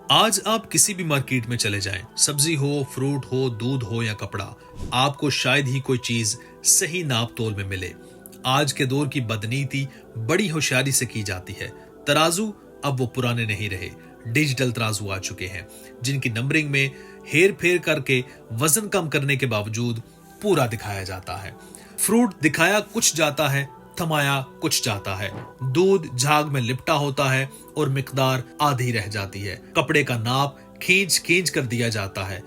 آج آپ کسی بھی مارکیٹ میں چلے جائیں، سبزی ہو، فروٹ ہو، دودھ ہو یا کپڑا، آپ کو شاید ہی کوئی چیز صحیح ناپ تول میں ملے۔ آج کے دور کی بدنیتی بڑی ہوشیاری سے کی جاتی ہے۔ ترازو اب وہ پرانے نہیں رہے، ڈیجیٹل ترازو آ چکے ہیں جن کی نمبرنگ میں ہیر پھیر کر کے وزن کم کرنے کے باوجود پورا دکھایا جاتا ہے۔ فروٹ دکھایا کچھ جاتا ہے، تھمایا کچھ جاتا ہے۔ دودھ جھاگ میں لپٹا ہوتا ہے اور مقدار آدھی رہ جاتی ہے۔ کپڑے کا ناپ کھینچ کھینچ کر دیا جاتا ہے۔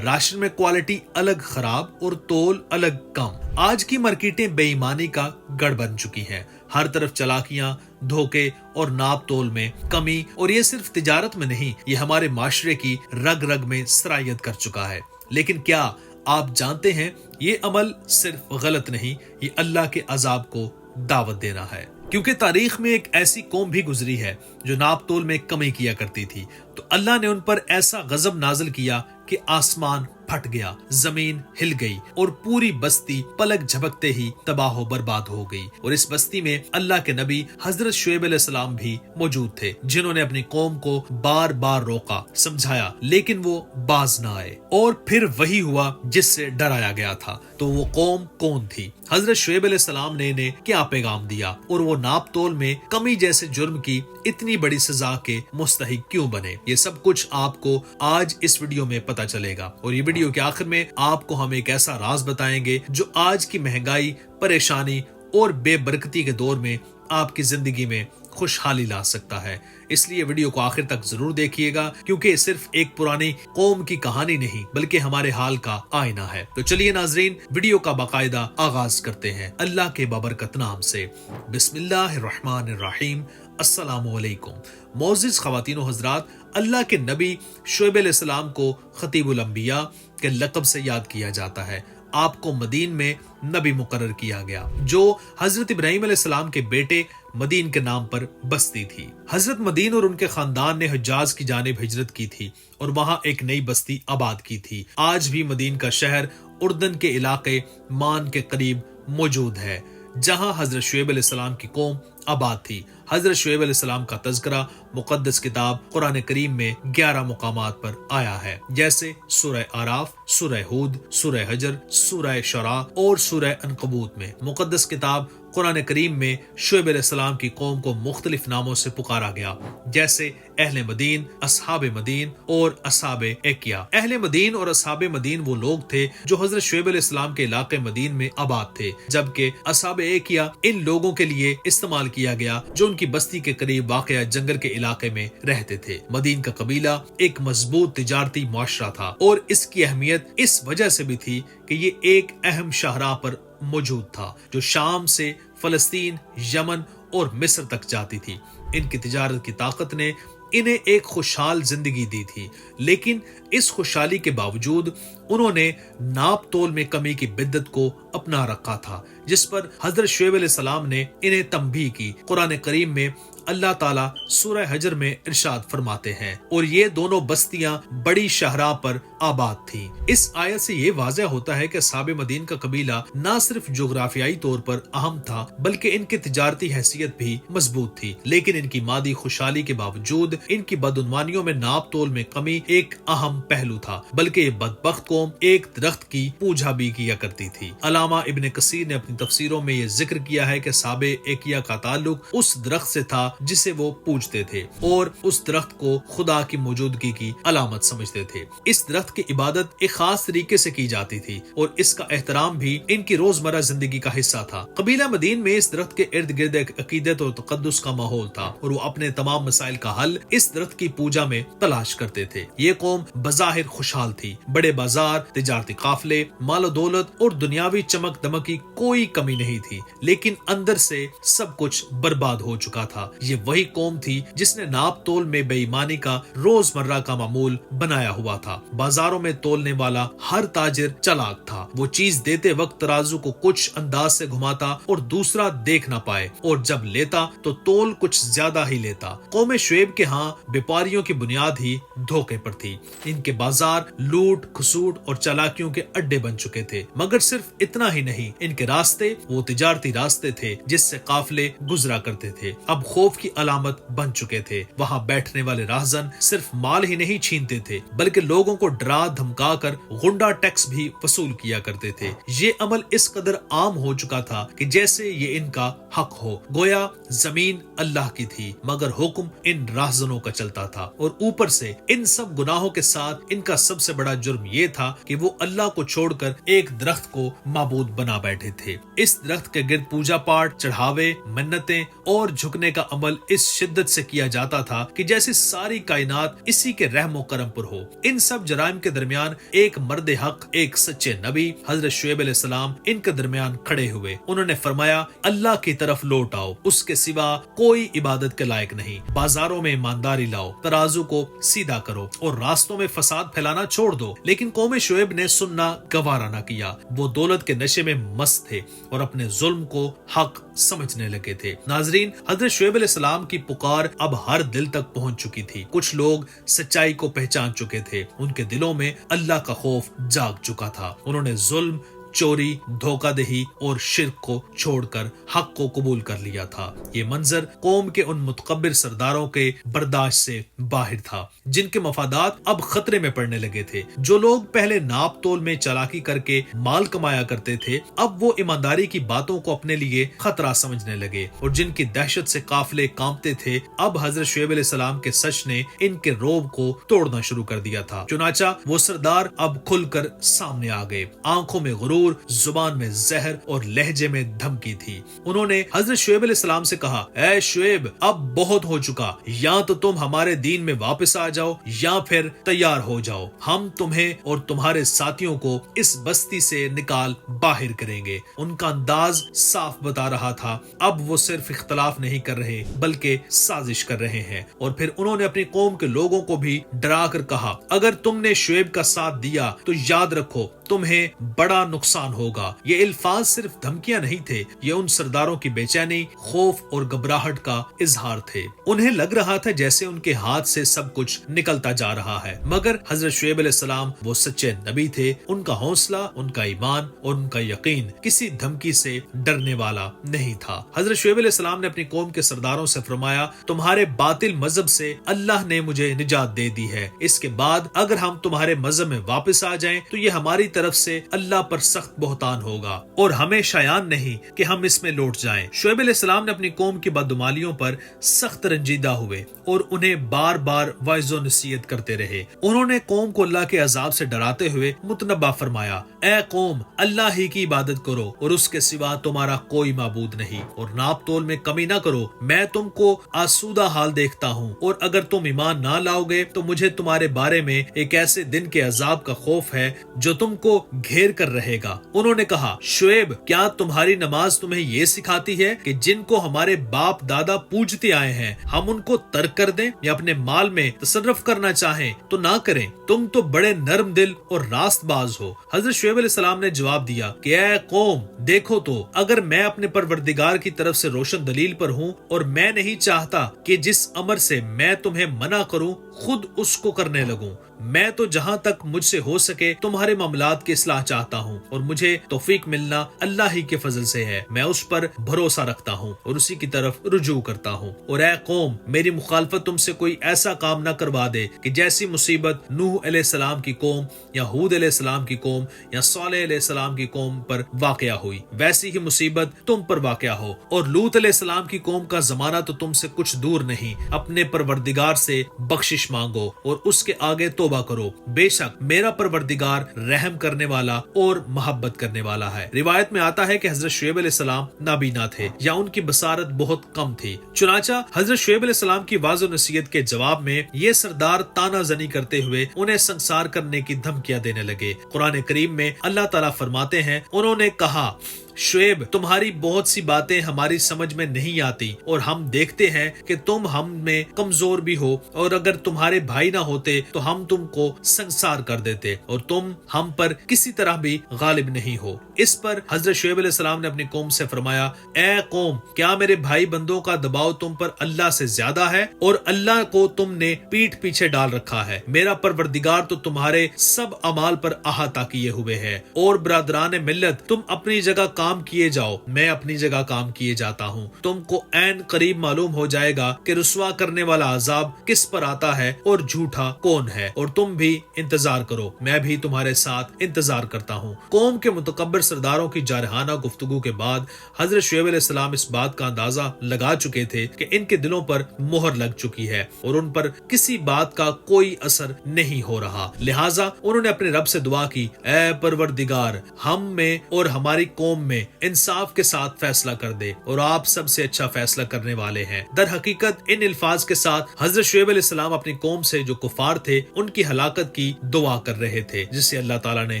راشن میں کوالٹی الگ خراب اور تول الگ کم۔ آج کی مارکیٹیں بے ایمانی کا گڑھ بن چکی ہیں۔ ہر طرف چالاکیاں، دھوکے اور ناپ تول میں کمی، اور یہ صرف تجارت میں نہیں، یہ ہمارے معاشرے کی رگ رگ میں سرایت کر چکا ہے۔ لیکن کیا آپ جانتے ہیں یہ عمل صرف غلط نہیں، یہ اللہ کے عذاب کو دعوت دینا ہے۔ کیونکہ تاریخ میں ایک ایسی قوم بھی گزری ہے جو ناپ تول میں کمی کیا کرتی تھی، تو اللہ نے ان پر ایسا غضب نازل کیا کہ آسمان پھٹ گیا، زمین ہل گئی اور پوری بستی پلک جھپکتے ہی تباہ و برباد ہو گئی۔ اور اس بستی میں اللہ کے نبی حضرت شعیب علیہ السلام بھی موجود تھے، جنہوں نے اپنی قوم کو بار بار روکا، سمجھایا، لیکن وہ باز نہ آئے۔ اور پھر وہی ہوا جس سے ڈرایا گیا تھا۔ تو وہ قوم کون تھی؟ حضرت شعیب علیہ السلام نے انہیں کیا پیغام دیا، اور وہ ناپ تول میں کمی جیسے جرم کی اتنی بڑی سزا کے مستحق کیوں بنے؟ یہ سب کچھ آپ کو آج اس ویڈیو میں پتہ چلے گا، اور یہ ویڈیو کے آخر میں آپ کو ہم ایک ایسا راز بتائیں گے جو آج کی مہنگائی، پریشانی اور بے برکتی کے دور میں آپ کی زندگی میں خوشحالی لا سکتا ہے۔ اس لیے ویڈیو کو آخر تک ضرور دیکھیے گا، کیونکہ صرف ایک پرانی قوم کی کہانی نہیں بلکہ ہمارے حال کا آئینہ ہے۔ تو چلیے ناظرین، ویڈیو کا باقاعدہ آغاز کرتے ہیں اللہ کے بابرکت نام سے۔ بسم اللہ الرحمن الرحیم۔ السلام علیکم معزز خواتین و حضرات، اللہ کے نبی شعیب علیہ السلام کو خطیب الانبیاء کے لقب سے یاد کیا جاتا ہے۔ آپ کو مدین میں نبی مقرر کیا گیا، جو حضرت ابراہیم علیہ السلام کے بیٹے مدین کے نام پر بستی تھی۔ حضرت مدین اور ان کے خاندان نے حجاز کی جانب ہجرت کی تھی اور وہاں ایک نئی بستی آباد کی تھی۔ آج بھی مدین کا شہر اردن کے علاقے مان کے قریب موجود ہے، جہاں حضرت شعیب علیہ السلام کی قوم آباد تھی۔ حضرت شعیب علیہ السلام کا تذکرہ مقدس کتاب قرآن کریم میں 11 مقامات پر آیا ہے، جیسے سورہ اعراف، سورہ ہود، سورہ حجر، سورہ شعراء اور سورہ عنکبوت میں۔ مقدس کتاب قرآن کریم میں شعیب علیہ السلام کی قوم کو مختلف ناموں سے پکارا گیا، جیسے اہل مدین، اصحاب مدین اور اصحاب ایکیا۔ اہل مدین اور اصحاب مدین وہ لوگ تھے جو حضرت شعیب علیہ السلام کے علاقے مدین میں آباد تھے، جبکہ اصحاب ایکیا ان لوگوں کے لیے استعمال کیا گیا جو ان کی بستی کے قریب واقع جنگل کے علاقے میں رہتے تھے۔ مدین کا قبیلہ ایک مضبوط تجارتی معاشرہ تھا، اور اس کی اہمیت اس وجہ سے بھی تھی کہ یہ ایک اہم شاہراہ پر موجود تھا جو شام سے فلسطین، یمن اور مصر تک جاتی تھی۔ ان کی تجارت کی طاقت نے انہیں ایک خوشحال زندگی دی تھی، لیکن اس خوشحالی کے باوجود انہوں نے ناپ تول میں کمی کی بدعت کو اپنا رکھا تھا، جس پر حضرت شعیب علیہ السلام نے انہیں تنبیہ کی۔ قرآن کریم میں اللہ تعالیٰ سورہ حجر میں ارشاد فرماتے ہیں، اور یہ دونوں بستیاں بڑی شاہراہ پر آباد تھیں۔ اس آیت سے یہ واضح ہوتا ہے کہ اصحاب مدین کا قبیلہ نہ صرف جغرافیائی طور پر اہم تھا بلکہ ان کی تجارتی حیثیت بھی مضبوط تھی، لیکن ان کی مادی خوشحالی کے باوجود ان کی بدعنوانیوں میں ناپ تول میں کمی ایک اہم پہلو تھا، بلکہ یہ بدبخت قوم ایک درخت کی پوجا بھی کیا کرتی تھی۔ علامہ ابن کثیر نے اپنی تفسیروں میں یہ ذکر کیا ہے کہ اصحاب ایکیا کا تعلق اس درخت سے تھا جسے وہ پوجتے تھے اور اس درخت کو خدا کی موجودگی کی علامت سمجھتے تھے۔ اس درخت کی عبادت ایک خاص طریقے سے کی جاتی تھی اور اس کا احترام بھی ان کی روزمرہ زندگی کا حصہ تھا۔ قبیلہ مدین میں اس درخت کے ارد گرد ایک عقیدت اور تقدس کا ماحول تھا، اور وہ اپنے تمام مسائل کا حل اس درخت کی پوجا میں تلاش کرتے تھے۔ یہ قوم بظاہر خوشحال تھی، بڑے بازار، تجارتی قافلے، مال و دولت اور دنیاوی چمک دمک کی کوئی کمی نہیں تھی، لیکن اندر سے سب کچھ برباد ہو چکا تھا۔ یہ وہی قوم تھی جس نے ناپ تول میں بے ایمانی کا روزمرہ کا معمول بنایا ہوا تھا۔ بازاروں میں تولنے والا ہر تاجر چالاک تھا، وہ چیز دیتے وقت ترازو کو کچھ انداز سے گھماتا اور دوسرا دیکھ نہ پائے، اور جب لیتا تو تول کچھ زیادہ ہی لیتا۔ قوم شعیب کے ہاں بیپاریوں کی بنیاد ہی دھوکے پر تھی۔ ان کے بازار لوٹ کھسوٹ اور چالاکیوں کے اڈے بن چکے تھے، مگر صرف اتنا ہی نہیں، ان کے راستے وہ تجارتی راستے تھے جس سے قافلے گزرا کرتے تھے۔ اب خوف خوف کی علامت بن چکے تھے۔ وہاں بیٹھنے والے راہزن صرف مال ہی نہیں چھینتے تھے بلکہ لوگوں کو ڈرا دھمکا کر غنڈہ ٹیکس بھی وصول کیا کرتے تھے۔ یہ عمل اس قدر عام ہو چکا تھا کہ جیسے یہ ان کا حق ہو، گویا زمین اللہ کی تھی مگر حکم ان راہزنوں کا چلتا تھا۔ اور اوپر سے ان سب گناہوں کے ساتھ ان کا سب سے بڑا جرم یہ تھا کہ وہ اللہ کو چھوڑ کر ایک درخت کو معبود بنا بیٹھے تھے۔ اس درخت کے گرد پوجا پاٹ، چڑھاوے، منتیں اور جھکنے کا عمل اس شدت سے کیا جاتا تھا کہ جیسے ساری کائنات اسی کے رحم و کرم پر ہو۔ ان سب جرائم کے درمیان ایک مرد حق، ایک سچے نبی حضرت شعیب علیہ السلام ان کے درمیان کھڑے ہوئے۔ انہوں نے فرمایا، اللہ کی طرف لوٹ آؤ، اس کے سوا کوئی عبادت کے لائق نہیں۔ بازاروں میں ایمانداری لاؤ، ترازو کو سیدھا کرو اور راستوں میں فساد پھیلانا چھوڑ دو۔ لیکن قوم شعیب نے سننا گوارا نہ کیا۔ وہ دولت کے نشے میں مست تھے اور اپنے ظلم کو حق سمجھنے لگے تھے۔ ناظرین، حضرت شعیب علیہ السلام کی پکار اب ہر دل تک پہنچ چکی تھی۔ کچھ لوگ سچائی کو پہچان چکے تھے، ان کے دلوں میں اللہ کا خوف جاگ چکا تھا۔ انہوں نے ظلم، چوری، دھوکہ دہی اور شرک کو چھوڑ کر حق کو قبول کر لیا تھا۔ یہ منظر قوم کے ان متکبر سرداروں کے برداشت سے باہر تھا جن کے مفادات اب خطرے میں پڑنے لگے تھے۔ جو لوگ پہلے ناپ تول میں چالاکی کر کے مال کمایا کرتے تھے، اب وہ ایمانداری کی باتوں کو اپنے لیے خطرہ سمجھنے لگے، اور جن کی دہشت سے قافلے کانپتے تھے، اب حضرت شعیب علیہ السلام کے سچ نے ان کے روب کو توڑنا شروع کر دیا تھا۔ چنانچہ وہ سردار اب کھل کر سامنے آ گئے۔ آنکھوں میں غرور، زبان میں زہر اور لہجے میں دھمکی تھی۔ انہوں نے حضرت شعیب علیہ السلام سے کہا، اے شعیب، اب بہت ہو چکا، یا تو تم ہمارے دین میں واپس آ جاؤ یا پھر تیار ہو جاؤ، ہم تمہیں اور تمہارے ساتھیوں کو اس بستی سے نکال باہر کریں گے۔ ان کا انداز صاف بتا رہا تھا اب وہ صرف اختلاف نہیں کر رہے بلکہ سازش کر رہے ہیں۔ اور پھر انہوں نے اپنی قوم کے لوگوں کو بھی ڈرا کر کہا، اگر تم نے شعیب کا ساتھ دیا تو یاد رکھو تمہیں بڑا نقصان ہوگا۔ یہ الفاظ صرف دھمکیاں نہیں تھے، یہ ان سرداروں کی بے چینی، خوف اور گھبراہٹ کا اظہار تھے۔ انہیں لگ رہا تھا جیسے ان کے ہاتھ سے سب کچھ نکلتا جا رہا ہے، مگر حضرت شعیب علیہ السلام وہ سچے نبی تھے۔ ان کا حوصلہ، ان کا ایمان اور ان کا یقین کسی دھمکی سے ڈرنے والا نہیں تھا۔ حضرت شعیب علیہ السلام نے اپنی قوم کے سرداروں سے فرمایا، تمہارے باطل مذہب سے اللہ نے مجھے نجات دے دی ہے، اس کے بعد اگر ہم تمہارے مذہب میں واپس آ جائیں تو یہ ہماری طرف سے اللہ پر سخت بہتان ہوگا اور ہمیں شایان نہیں کہ ہم اس میں لوٹ جائیں۔ شعیب علیہ السلام نے اپنی قوم کی بدعمالیوں پر سخت رنجیدہ ہوئے اور انہیں بار بار واعظ و نصیحت کرتے رہے۔ انہوں نے قوم کو اللہ کے عذاب سے ڈراتے ہوئے متنبہ فرمایا، اے قوم، اللہ ہی کی عبادت کرو اور اس کے سوا تمہارا کوئی معبود نہیں، اور ناپ تول میں کمی نہ کرو۔ میں تم کو آسودہ حال دیکھتا ہوں، اور اگر تم ایمان نہ لاؤ گے تو مجھے تمہارے بارے میں ایک ایسے دن کے عذاب کا خوف ہے جو تم کو گھیر کر رہے گا۔ انہوں نے کہا، شعیب، کیا تمہاری نماز تمہیں یہ سکھاتی ہے کہ جن کو ہمارے باپ دادا پوجتے آئے ہیں ہم ان کو ترک کر دیں یا اپنے مال میں تصرف کرنا چاہیں تو نہ کریں؟ تم تو بڑے نرم دل اور راست باز ہو۔ حضرت شعیب علیہ السلام نے جواب دیا کہ اے قوم، دیکھو تو، اگر میں اپنے پروردگار کی طرف سے روشن دلیل پر ہوں اور میں نہیں چاہتا کہ جس امر سے میں تمہیں منع کروں خود اس کو کرنے لگوں، میں تو جہاں تک مجھ سے ہو سکے تمہارے معاملات کی اصلاح چاہتا ہوں، اور مجھے توفیق ملنا اللہ ہی کے فضل سے ہے۔ میں اس پر بھروسہ رکھتا ہوں اور اسی کی طرف رجوع کرتا ہوں۔ اور اے قوم، میری مخالفت تم سے کوئی ایسا کام نہ کروا دے کہ جیسی مصیبت نوح علیہ السلام کی قوم یا ہود علیہ السلام کی قوم یا صالح علیہ السلام کی قوم پر واقع ہوئی، ویسی ہی مصیبت تم پر واقع ہو۔ اور لوط علیہ السلام کی قوم کا زمانہ تو تم سے کچھ دور نہیں۔ اپنے پروردگار سے بخشش مانگو اور اس کے آگے توبہ کرو، بے شک میرا پروردگار رحم کرنے والا اور محبت کرنے والا ہے۔ روایت میں آتا ہے کہ حضرت شعیب علیہ السلام نابینا تھے یا ان کی بصارت بہت کم تھی۔ چنانچہ حضرت شعیب علیہ السلام کی واضح نصیحت کے جواب میں یہ سردار تانا زنی کرتے ہوئے انہیں سنسار کرنے کی دھمکیاں دینے لگے۔ قرآن کریم میں اللہ تعالیٰ فرماتے ہیں، انہوں نے کہا، شعیب، تمہاری بہت سی باتیں ہماری سمجھ میں نہیں آتی اور ہم دیکھتے ہیں کہ تم ہم میں کمزور بھی ہو، اور اگر تمہارے بھائی نہ ہوتے تو ہم تم کو سنسار کر دیتے اور تم ہم پر کسی طرح بھی غالب نہیں ہو۔ اس پر حضرت شعیب علیہ السلام نے اپنی قوم سے فرمایا، اے قوم، کیا میرے بھائی بندوں کا دباؤ تم پر اللہ سے زیادہ ہے؟ اور اللہ کو تم نے پیٹھ پیچھے ڈال رکھا ہے۔ میرا پروردگار تو تمہارے سب اعمال پر احاطہ کیے ہوئے ہے۔ اور برادران ملت، تم اپنی جگہ کام کام کیے جاؤ، میں اپنی جگہ کام کیے جاتا ہوں۔ تم کو عین قریب معلوم ہو جائے گا کہ رسوا کرنے والا عذاب کس پر آتا ہے اور جھوٹا کون ہے، اور تم بھی انتظار کرو، میں بھی تمہارے ساتھ انتظار کرتا ہوں۔ قوم کے متکبر سرداروں کی جارحانہ گفتگو کے بعد حضرت شعیب علیہ السلام اس بات کا اندازہ لگا چکے تھے کہ ان کے دلوں پر مہر لگ چکی ہے اور ان پر کسی بات کا کوئی اثر نہیں ہو رہا، لہٰذا انہوں نے اپنے رب سے دعا کی، اے پروردگار، ہم میں اور ہماری قوم میں انصاف کے ساتھ فیصلہ کر دے، اور آپ سب سے اچھا فیصلہ کرنے والے ہیں۔ در حقیقت ان الفاظ کے ساتھ حضرت شعیب علیہ السلام اپنی قوم سے جو کفار تھے ان کی ہلاکت کی دعا کر رہے تھے، جسے اللہ تعالیٰ نے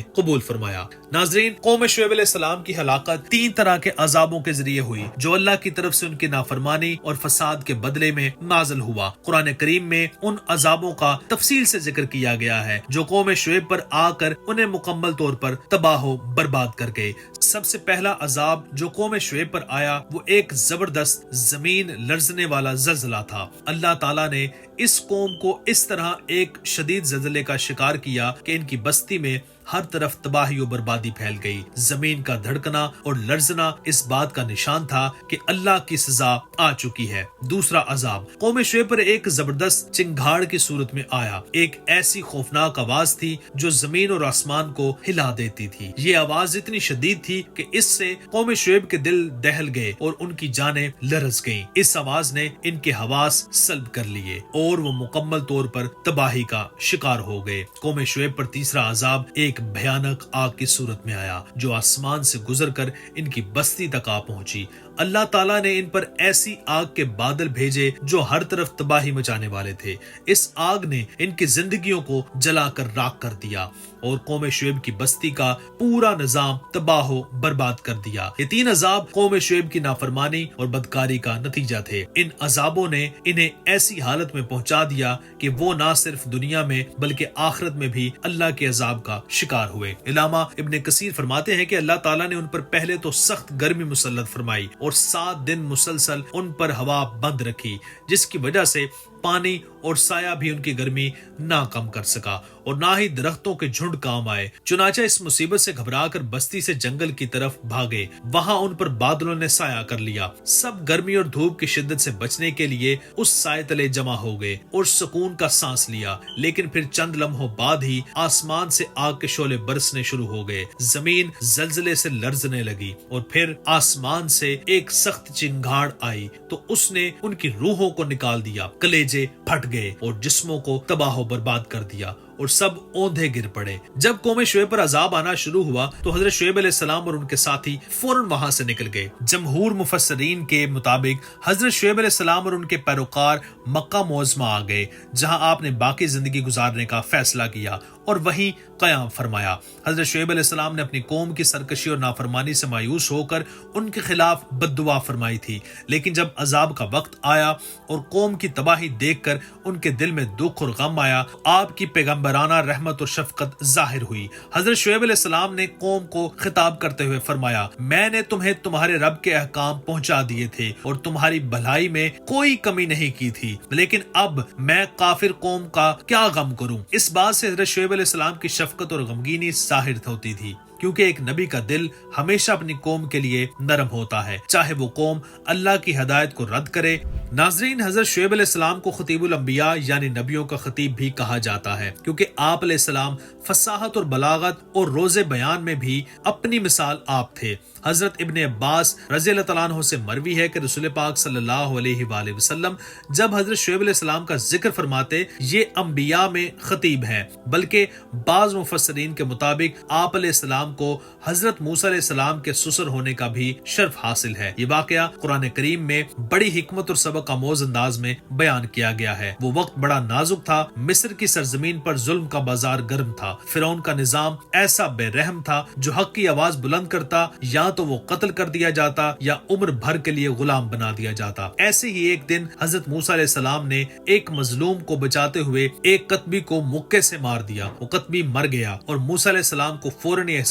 قبول فرمایا۔ ناظرین، قوم شعیب علیہ السلام کی ہلاکت تین طرح کے عذابوں کے ذریعے ہوئی جو اللہ کی طرف سے ان کی نافرمانی اور فساد کے بدلے میں نازل ہوا۔ قرآن کریم میں ان عذابوں کا تفصیل سے ذکر کیا گیا ہے جو قوم شعیب پر آ کر انہیں مکمل طور پر تباہ و برباد کر گئے۔ سب سے پہلا عذاب جو قوم شعیب پر آیا وہ ایک زبردست زمین لرزنے والا زلزلہ تھا۔ اللہ تعالیٰ نے اس قوم کو اس طرح ایک شدید زلزلے کا شکار کیا کہ ان کی بستی میں ہر طرف تباہی و بربادی پھیل گئی۔ زمین کا دھڑکنا اور لرزنا اس بات کا نشان تھا کہ اللہ کی سزا آ چکی ہے۔ دوسرا عذاب قوم شعیب پر ایک زبردست چنگھاڑ کی صورت میں آیا، ایک ایسی خوفناک آواز تھی جو زمین اور آسمان کو ہلا دیتی تھی۔ یہ آواز اتنی شدید تھی کہ اس سے قوم شعیب کے دل دہل گئے اور ان کی جانیں لرز گئیں۔ اس آواز نے ان کے حواس سلب کر لیے اور وہ مکمل طور پر تباہی کا شکار ہو گئے۔ قوم شعیب پر تیسرا عذاب ایک بھیانک آگ کی صورت میں آیا جو آسمان سے گزر کر ان کی بستی تک آ پہنچی۔ اللہ تعالیٰ نے ان پر ایسی آگ کے بادل بھیجے جو ہر طرف تباہی مچانے والے تھے۔ اس آگ نے ان کی زندگیوں کو جلا کر راکھ کر دیا اور قوم شعیب کی بستی کا پورا نظام تباہ و برباد کر دیا۔ یہ تین عذاب قوم شعیب کی نافرمانی اور بدکاری کا نتیجہ تھے۔ ان عذابوں نے انہیں ایسی حالت میں پہنچا دیا کہ وہ نہ صرف دنیا میں بلکہ آخرت میں بھی اللہ کے عذاب کا شکار ہوئے۔ علامہ ابن کثیر فرماتے ہیں کہ اللہ تعالیٰ نے ان پر پہلے تو سخت گرمی مسلط فرمائی اور 7 دن مسلسل ان پر ہوا بند رکھی، جس کی وجہ سے پانی اور سایہ بھی ان کی گرمی نہ کم کر سکا اور نہ ہی درختوں کے جھنڈ کام آئے۔ چنانچہ اس مصیبت سے گھبرا کر بستی سے جنگل کی طرف بھاگے، وہاں ان پر بادلوں نے سایہ کر لیا۔ سب گرمی اور دھوپ کی شدت سے بچنے کے لیے اس سائے تلے جمع ہو گئے اور سکون کا سانس لیا، لیکن پھر چند لمحوں بعد ہی آسمان سے آگ کے شعلے برسنے شروع ہو گئے، زمین زلزلے سے لرزنے لگی اور پھر آسمان سے ایک سخت چنگھاڑ آئی تو اس نے ان کی روحوں کو نکال دیا، کلیجے پھٹ گئے اور جسموں کو تباہ و برباد کر دیا اور سب اوندھے گر پڑے۔ جب قوم شعیب پر عذاب آنا شروع ہوا تو حضرت شعیب علیہ السلام اور ان کے ساتھی فوراً وہاں سے نکل گئے۔ جمہور مفسرین کے مطابق حضرت شعیب علیہ السلام اور ان کے پیروکار مکہ معظمہ آ گئے، جہاں آپ نے باقی زندگی گزارنے کا فیصلہ کیا اور وہیں قیام فرمایا۔ حضرت شعیب علیہ السلام نے اپنی قوم کی سرکشی اور نافرمانی سے مایوس ہو کر ان کے خلاف بد دعا فرمائی تھی، لیکن جب عذاب کا وقت آیا اور قوم کی تباہی دیکھ کر ان کے دل میں دکھ اور غم آیا، آپ کی پیغمبرانہ رحمت اور شفقت ظاہر ہوئی۔ حضرت شعیب علیہ السلام نے قوم کو خطاب کرتے ہوئے فرمایا، میں نے تمہیں تمہارے رب کے احکام پہنچا دیے تھے اور تمہاری بھلائی میں کوئی کمی نہیں کی تھی، لیکن اب میں کافر قوم کا کیا غم کروں۔ اس بات سے حضرت شعیب علیہ السلام کی شفقت اور غمگینی ظاہر ہوتی تھی، کیونکہ ایک نبی کا دل ہمیشہ اپنی قوم کے لیے نرم ہوتا ہے، چاہے وہ قوم اللہ کی ہدایت کو رد کرے۔ ناظرین، حضرت شعیب علیہ السلام کو خطیب الانبیاء یعنی نبیوں کا خطیب بھی کہا جاتا ہے، کیونکہ آپ علیہ السلام فصاحت اور بلاغت اور روز بیان میں بھی اپنی مثال آپ تھے۔ حضرت ابن عباس رضی اللہ تعالیٰ عنہ سے مروی ہے کہ رسول پاک صلی اللہ علیہ وآلہ وسلم جب حضرت شعیب علیہ السلام کا ذکر فرماتے یہ انبیاء میں خطیب ہے، بلکہ بعض مفسرین کے مطابق آپ علیہ السلام کو حضرت موسیٰ علیہ السلام کے سسر ہونے کا بھی شرف حاصل ہے۔ یہ واقعہ قرآن کریم میں بڑی حکمت اور سبق آموز انداز میں بیان کیا گیا ہے۔ وہ وقت بڑا نازک تھا، مصر کی سرزمین پر ظلم کا بازار گرم تھا، فرعون کا نظام ایسا بے رحم تھا، جو حق کی آواز بلند کرتا یا تو وہ قتل کر دیا جاتا یا عمر بھر کے لیے غلام بنا دیا جاتا۔ ایسے ہی ایک دن حضرت موسیٰ علیہ السلام نے ایک مظلوم کو بچاتے ہوئے ایک قطبی کو مکے سے مار دیا، وہ قطبی مر گیا اور موسیٰ علیہ السلام کو فوراً احساس